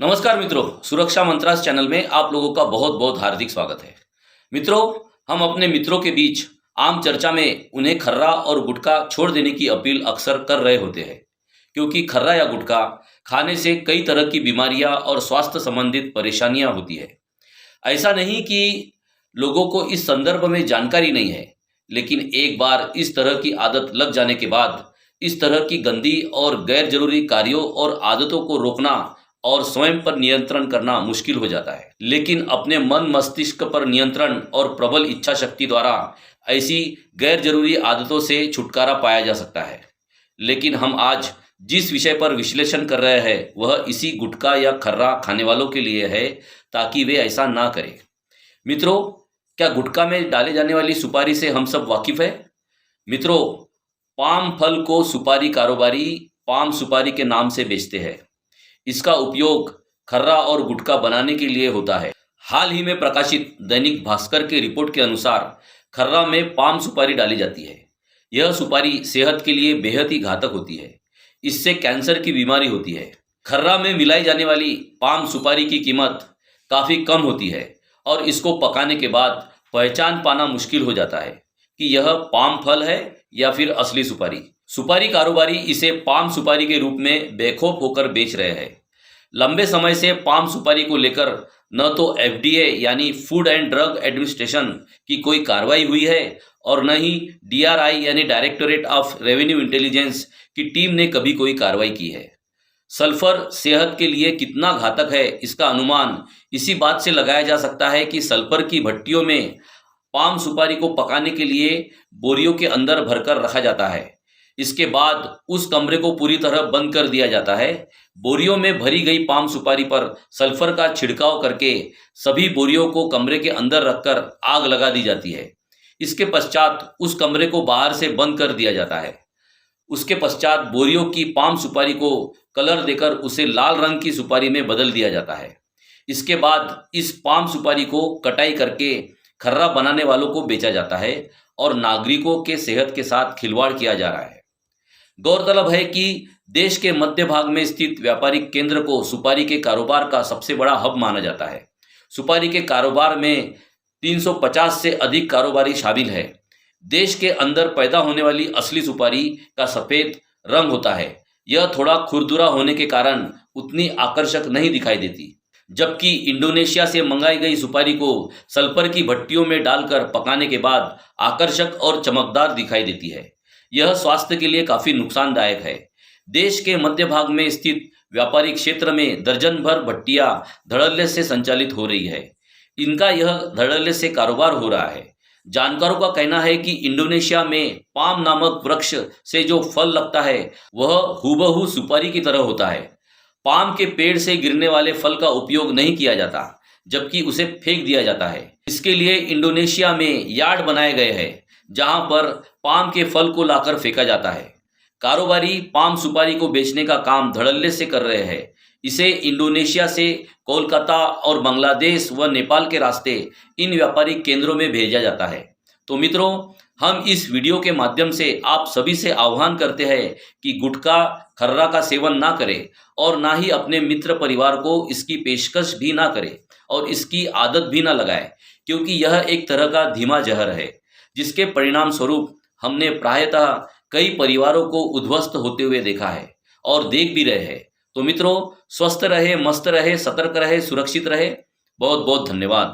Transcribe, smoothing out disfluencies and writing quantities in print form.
नमस्कार मित्रों, सुरक्षा मंत्रास चैनल में आप लोगों का बहुत बहुत हार्दिक स्वागत है। मित्रों, हम अपने मित्रों के बीच आम चर्चा में उन्हें खर्रा और गुटखा छोड़ देने की अपील अक्सर कर रहे होते हैं, क्योंकि खर्रा या गुटखा खाने से कई तरह की बीमारियां और स्वास्थ्य संबंधित परेशानियां होती है। ऐसा नहीं कि लोगों को इस संदर्भ में जानकारी नहीं है, लेकिन एक बार इस तरह की आदत लग जाने के बाद इस तरह की गंदी और गैर जरूरी कार्यों और आदतों को रोकना और स्वयं पर नियंत्रण करना मुश्किल हो जाता है। लेकिन अपने मन मस्तिष्क पर नियंत्रण और प्रबल इच्छा शक्ति द्वारा ऐसी गैर जरूरी आदतों से छुटकारा पाया जा सकता है। लेकिन हम आज जिस विषय पर विश्लेषण कर रहे हैं वह इसी गुटखा या खर्रा खाने वालों के लिए है, ताकि वे ऐसा ना करें। मित्रों, क्या गुटखा में डाले जाने वाली सुपारी से हम सब वाकिफ है? मित्रों, पाम फल को सुपारी कारोबारी पाम सुपारी के नाम से बेचते हैं। इसका उपयोग खर्रा और गुटखा बनाने के लिए होता है। हाल ही में प्रकाशित दैनिक भास्कर के रिपोर्ट के अनुसार खर्रा में पाम सुपारी डाली जाती है। यह सुपारी सेहत के लिए बेहद ही घातक होती है। इससे कैंसर की बीमारी होती है। खर्रा में मिलाई जाने वाली पाम सुपारी की कीमत काफ़ी कम होती है और इसको पकाने के बाद पहचान पाना मुश्किल हो जाता है कि यह पाम फल है या फिर असली सुपारी। सुपारी कारोबारी इसे पाम सुपारी के रूप में बेखौफ होकर बेच रहे हैं। लंबे समय से पाम सुपारी को लेकर न तो एफडीए यानी फूड एंड ड्रग एडमिनिस्ट्रेशन की कोई कार्रवाई हुई है और न ही डीआरआई यानी डायरेक्टोरेट ऑफ रेवेन्यू इंटेलिजेंस की टीम ने कभी कोई कार्रवाई की है। सल्फर सेहत के लिए कितना घातक है इसका अनुमान इसी बात से लगाया जा सकता है कि सल्फर की भट्टियों में पाम सुपारी को पकाने के लिए बोरियों के अंदर भरकर रखा जाता है। इसके बाद उस कमरे को पूरी तरह बंद कर दिया जाता है। बोरियों में भरी गई पाम सुपारी पर सल्फर का छिड़काव करके सभी बोरियों को कमरे के अंदर रखकर आग लगा दी जाती है। इसके पश्चात उस कमरे को बाहर से बंद कर दिया जाता है। उसके पश्चात बोरियों की पाम सुपारी को कलर देकर उसे लाल रंग की सुपारी में बदल दिया जाता है। इसके बाद इस पाम सुपारी को कटाई करके खर्रा बनाने वालों को बेचा जाता है और नागरिकों के सेहत के साथ खिलवाड़ किया जा रहा है। गौरतलब है कि देश के मध्य भाग में स्थित व्यापारिक केंद्र को सुपारी के कारोबार का सबसे बड़ा हब माना जाता है। सुपारी के कारोबार में 350 से अधिक कारोबारी शामिल है। देश के अंदर पैदा होने वाली असली सुपारी का सफ़ेद रंग होता है। यह थोड़ा खुरदुरा होने के कारण उतनी आकर्षक नहीं दिखाई देती, जबकि इंडोनेशिया से मंगाई गई सुपारी को सल्फर की भट्टियों में डालकर पकाने के बाद आकर्षक और चमकदार दिखाई देती है। यह स्वास्थ्य के लिए काफ़ी नुकसानदायक है। देश के मध्य भाग में स्थित व्यापारिक क्षेत्र में दर्जन भर भट्टियां धड़ल्ले से संचालित हो रही है। इनका यह धड़ल्ले से कारोबार हो रहा है। जानकारों का कहना है कि इंडोनेशिया में पाम नामक वृक्ष से जो फल लगता है वह हूबहू सुपारी की तरह होता है। पाम के पेड़ से गिरने वाले फल का उपयोग नहीं किया जाता, जबकि उसे फेंक दिया जाता है। इसके लिए इंडोनेशिया में यार्ड बनाए गए हैं जहां पर पाम के फल को लाकर फेंका जाता है। कारोबारी पाम सुपारी को बेचने का काम धड़ल्ले से कर रहे हैं। इसे इंडोनेशिया से कोलकाता और बांग्लादेश व नेपाल के रास्ते इन व्यापारिक केंद्रों में भेजा जाता है। तो मित्रों, हम इस वीडियो के माध्यम से आप सभी से आह्वान करते हैं कि गुटखा खर्रा का सेवन ना करें और ना ही अपने मित्र परिवार को इसकी पेशकश भी ना करें और इसकी आदत भी ना लगाएं, क्योंकि यह एक तरह का धीमा जहर है जिसके परिणाम स्वरूप हमने प्रायतः कई परिवारों को उद्ध्वस्त होते हुए देखा है और देख भी रहे हैं। तो मित्रों, स्वस्थ रहे, मस्त रहे, सतर्क रहे, सुरक्षित रहे। बहुत बहुत धन्यवाद।